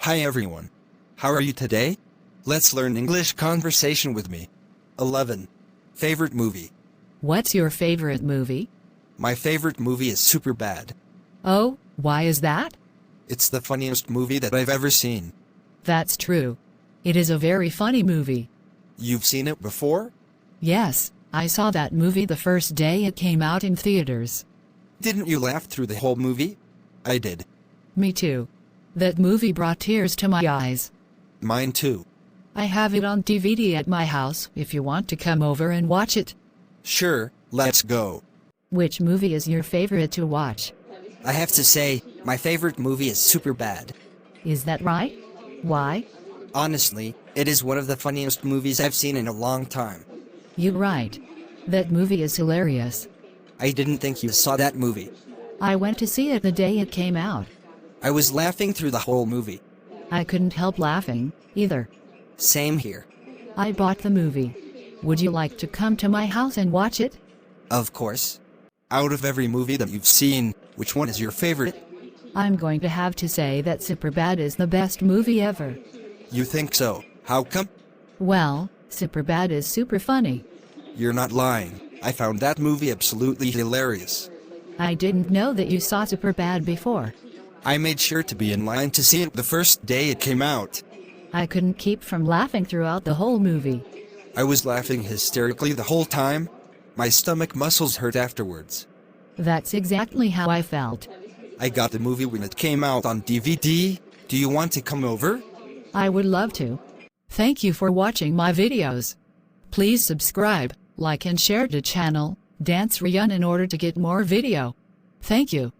Hi everyone. How are you today? Let's learn English conversation with me. 11. Favorite movie. What's your favorite movie? My favorite movie is Superbad. Oh, why is that? It's the funniest movie that I've ever seen. That's true. It is a very funny movie. You've seen it before? Yes, I saw that movie the first day it came out in theaters. Didn't you laugh through the whole movie? I did. Me too. That movie brought tears to my eyes. Mine too. I have it on DVD at my house if you want to come over and watch it. Sure, let's go. Which movie is your favorite to watch? I have to say, my favorite movie is Superbad. Is that right? Why? Honestly, it is one of the funniest movies I've seen in a long time. You're right. That movie is hilarious. I didn't think you saw that movie. I went to see it the day it came out. I was laughing through the whole movie. I couldn't help laughing, either. Same here. I bought the movie. Would you like to come to my house and watch it? Of course. Out of every movie that you've seen, which one is your favorite? I'm going to have to say that Superbad is the best movie ever. You think so? How come? Well, Superbad is super funny. You're not lying. I found that movie absolutely hilarious. I didn't know that you saw Superbad before. I made sure to be in line to see it the first day it came out. I couldn't keep from laughing throughout the whole movie. I was laughing hysterically the whole time. My stomach muscles hurt afterwards. That's exactly how I felt. I got the movie when it came out on DVD. Do you want to come over? I would love to. Thank you for watching my videos. Please subscribe, like and share the channel, Sreyoun in order to get more video. Thank you.